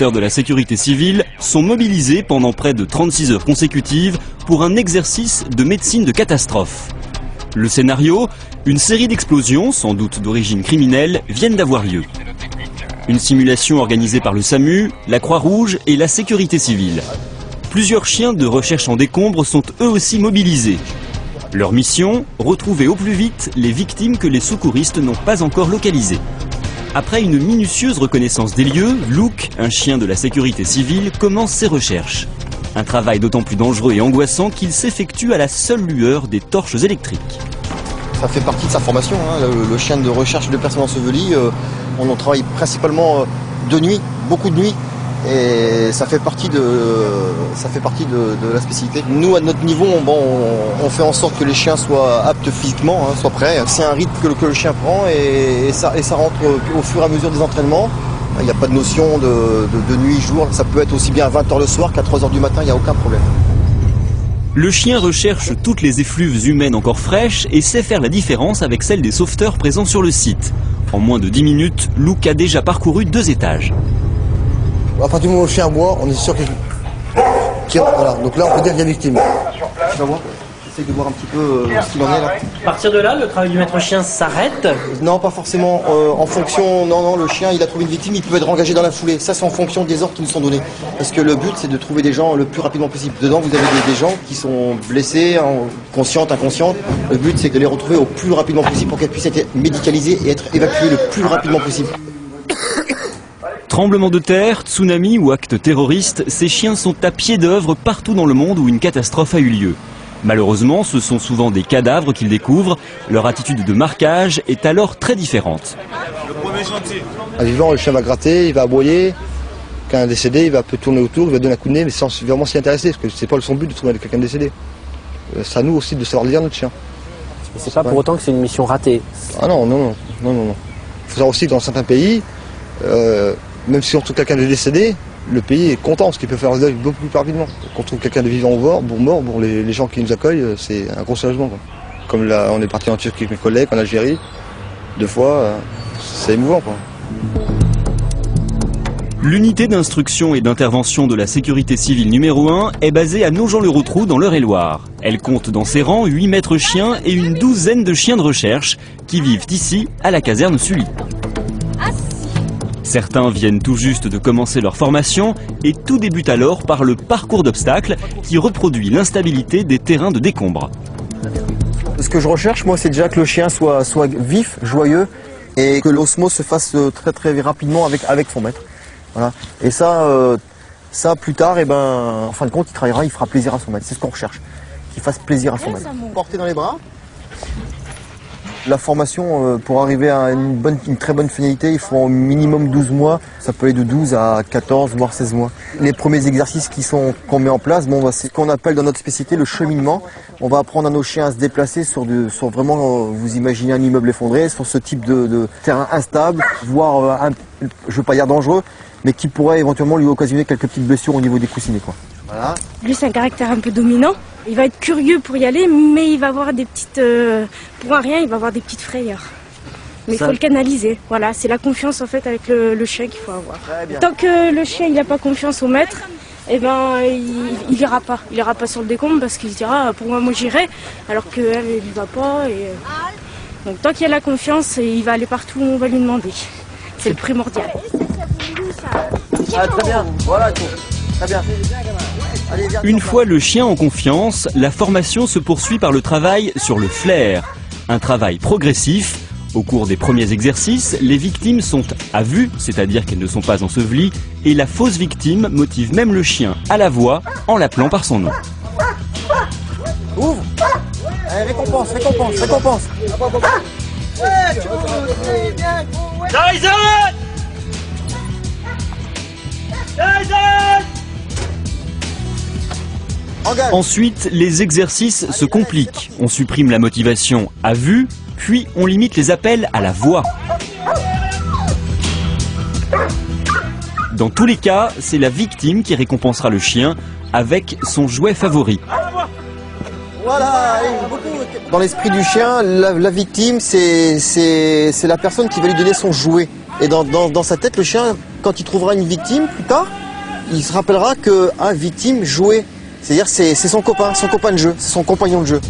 sauveteurs de la sécurité civile sont mobilisés pendant près de 36 heures consécutives pour un exercice de médecine de catastrophe. Le scénario, une série d'explosions, sans doute d'origine criminelle, viennent d'avoir lieu. Une simulation organisée par le SAMU, la Croix-Rouge et la sécurité civile. Plusieurs chiens de recherche en décombres sont eux aussi mobilisés. Leur mission, retrouver au plus vite les victimes que les secouristes n'ont pas encore localisées. Après une minutieuse reconnaissance des lieux, Luke, un chien de la sécurité civile, commence ses recherches. Un travail d'autant plus dangereux et angoissant qu'il s'effectue à la seule lueur des torches électriques. Ça fait partie de sa formation, hein, le chien de recherche de personnes ensevelies. On travaille principalement de nuit, beaucoup de nuit. Et ça fait partie de la spécialité. Nous, à notre niveau, on fait en sorte que les chiens soient aptes physiquement, hein, soient prêts. C'est un rythme que le chien prend et ça rentre au fur et à mesure des entraînements. Il n'y a pas de notion de nuit-jour. Ça peut être aussi bien à 20h le soir qu'à 3h du matin, il n'y a aucun problème. Le chien recherche toutes les effluves humaines encore fraîches et sait faire la différence avec celle des sauveteurs présents sur le site. En moins de 10 minutes, Luke a déjà parcouru 2 étages. À partir du moment où le chien boit, on est sûr qu'il... Voilà, donc là on peut dire qu'il y a victime. Tu vas voir ? J'essaie de voir un petit peu ce qu'il en est là. À partir de là, le travail du maître chien s'arrête ? Non, pas forcément. En fonction, non, le chien il a trouvé une victime, il peut être engagé dans la foulée. Ça c'est en fonction des ordres qui nous sont donnés. Parce que le but c'est de trouver des gens le plus rapidement possible. Dedans vous avez des gens qui sont blessés, conscientes, inconscientes. Le but c'est de les retrouver au plus rapidement possible pour qu'elles puissent être médicalisées et être évacuées le plus rapidement possible. Tremblement de terre, tsunami ou actes terroristes, ces chiens sont à pied d'œuvre partout dans le monde où une catastrophe a eu lieu. Malheureusement, ce sont souvent des cadavres qu'ils découvrent. Leur attitude de marquage est alors très différente. Un vivant, le chien va gratter, il va aboyer. Quand un décédé, il va un peu tourner autour, il va donner un coup de nez, mais sans vraiment s'y intéresser, parce que c'est pas son but de trouver quelqu'un décédé. C'est à nous aussi de savoir lire notre chien. C'est pas pour autant que c'est une mission ratée. Ah non. Il faut savoir aussi que dans certains pays, même si on trouve quelqu'un de décédé, le pays est content parce qu'il peut faire le deuil beaucoup plus rapidement. Quand on trouve quelqu'un de vivant ou mort, pour les gens qui nous accueillent, c'est un gros soulagement. Quoi. Comme là, on est parti en Turquie avec mes collègues, en Algérie, 2 fois, c'est émouvant. Quoi. L'unité d'instruction et d'intervention de la sécurité civile numéro 1 est basée à Nogent-le-Rotrou dans l'Eure-et-Loir. Elle compte dans ses rangs 8 maîtres chiens et une douzaine de chiens de recherche qui vivent ici à la caserne Sully. Certains viennent tout juste de commencer leur formation et tout débute alors par le parcours d'obstacles qui reproduit l'instabilité des terrains de décombres. Ce que je recherche, moi, c'est déjà que le chien soit vif, joyeux et que l'osmose se fasse très très rapidement avec son maître. Voilà. Et ça plus tard, en fin de compte, il fera plaisir à son maître. C'est ce qu'on recherche, qu'il fasse plaisir à son maître. Porter dans les bras. La formation, pour arriver à une très bonne finalité, il faut au minimum 12 mois. Ça peut aller de 12 à 14, voire 16 mois. Les premiers exercices qu'on met en place, c'est ce qu'on appelle dans notre spécialité le cheminement. On va apprendre à nos chiens à se déplacer sur vraiment, vous imaginez un immeuble effondré, sur ce type de terrain instable, voire, je ne veux pas dire dangereux, mais qui pourrait éventuellement lui occasionner quelques petites blessures au niveau des coussinets. Quoi. Voilà. Lui, c'est un caractère un peu dominant. Il va être curieux pour y aller, mais il va avoir des petites... pour un rien, il va avoir des petites frayeurs. Mais il faut le canaliser. Voilà, c'est la confiance en fait avec le chien qu'il faut avoir. Tant que le chien il n'a pas confiance au maître, il ira pas. Il ira pas sur le décombre parce qu'il se dira pour moi j'irai, alors qu'elle ne va pas. Donc tant qu'il y a la confiance, il va aller partout où on va lui demander. C'est le primordial. Ah, très bien, voilà tout. Très bien. Une fois le chien en confiance, la formation se poursuit par le travail sur le flair. Un travail progressif. Au cours des premiers exercices, les victimes sont à vue, c'est-à-dire qu'elles ne sont pas ensevelies, et la fausse victime motive même le chien à la voix en l'appelant par son nom. Ouvre. Allez, récompense. Ensuite, les exercices se compliquent. On supprime la motivation à vue, puis on limite les appels à la voix. Dans tous les cas, c'est la victime qui récompensera le chien avec son jouet favori. Voilà. Dans l'esprit du chien, la victime, c'est la personne qui va lui donner son jouet. Et dans sa tête, le chien, quand il trouvera une victime plus tard, il se rappellera que victime jouait. C'est-à-dire c'est son copain de jeu, c'est son compagnon de jeu.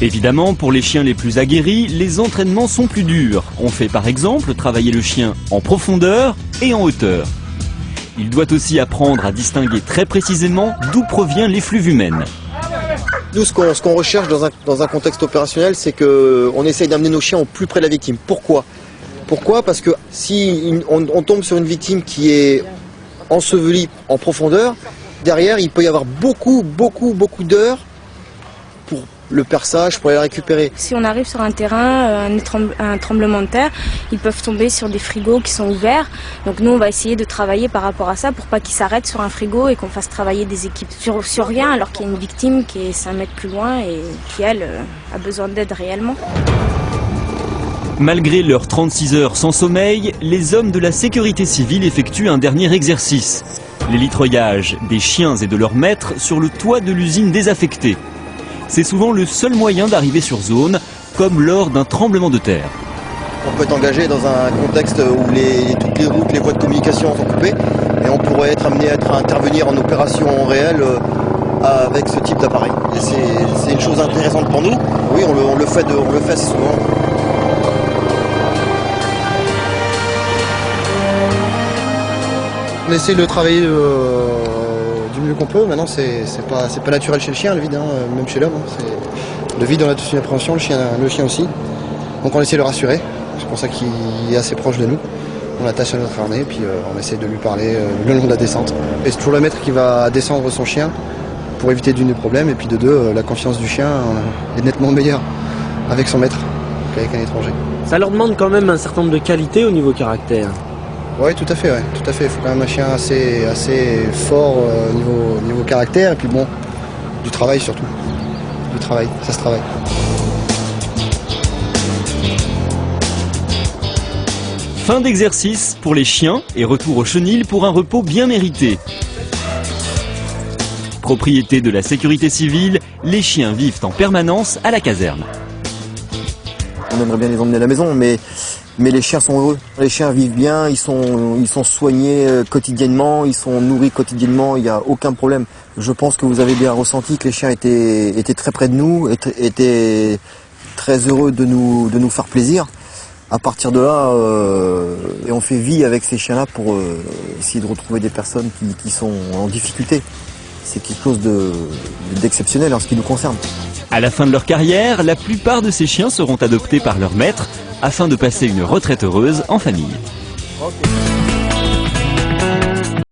Évidemment, pour les chiens les plus aguerris, les entraînements sont plus durs. On fait par exemple travailler le chien en profondeur et en hauteur. Il doit aussi apprendre à distinguer très précisément d'où provient l'effluve humaine. Nous, ce qu'on recherche dans un contexte opérationnel, c'est qu'on essaye d'amener nos chiens au plus près de la victime. Pourquoi ? Parce que si on tombe sur une victime qui est ensevelie en profondeur, derrière, il peut y avoir beaucoup d'heures pour le perçage, pour aller la récupérer. Si on arrive sur un terrain, un tremblement de terre, ils peuvent tomber sur des frigos qui sont ouverts. Donc nous, on va essayer de travailler par rapport à ça pour pas qu'ils s'arrêtent sur un frigo et qu'on fasse travailler des équipes sur rien, alors qu'il y a une victime qui est 5 mètres plus loin et qui, elle, a besoin d'aide réellement. Malgré leurs 36 heures sans sommeil, les hommes de la sécurité civile effectuent un dernier exercice. L'hélitreuillage des chiens et de leurs maîtres sur le toit de l'usine désaffectée. C'est souvent le seul moyen d'arriver sur zone, comme lors d'un tremblement de terre. On peut être engagé dans un contexte où toutes les routes, les voies de communication sont coupées, et on pourrait être amené à intervenir en opération réelle avec ce type d'appareil. Et c'est une chose intéressante pour nous. Oui, on le fait assez souvent. On essaie de travailler du mieux qu'on peut. Maintenant, c'est pas naturel chez le chien, le vide, hein, même chez l'homme. Hein. Le vide, on a tous une appréhension, le chien aussi. Donc on essaie de le rassurer. C'est pour ça qu'il est assez proche de nous. On l'attache à notre harnais, puis on essaie de lui parler le long de la descente. Et c'est toujours le maître qui va descendre son chien pour éviter d'une des problèmes. Et puis de deux, la confiance du chien est nettement meilleure avec son maître qu'avec un étranger. Ça leur demande quand même un certain nombre de qualités au niveau caractère. Oui, tout à fait. Il faut quand même un chien assez fort niveau caractère. Et puis bon, du travail surtout. Du travail, ça se travaille. Fin d'exercice pour les chiens et retour au chenil pour un repos bien mérité. Propriété de la sécurité civile, les chiens vivent en permanence à la caserne. On aimerait bien les emmener à la maison, mais les chiens sont heureux. Les chiens vivent bien, ils sont soignés quotidiennement, ils sont nourris quotidiennement, il n'y a aucun problème. Je pense que vous avez bien ressenti que les chiens étaient très près de nous, étaient très heureux de nous faire plaisir. À partir de là, et on fait vie avec ces chiens-là pour essayer de retrouver des personnes qui sont en difficulté. C'est quelque chose d'exceptionnel en ce qui nous concerne. À la fin de leur carrière, la plupart de ces chiens seront adoptés par leur maître afin de passer une retraite heureuse en famille. Okay.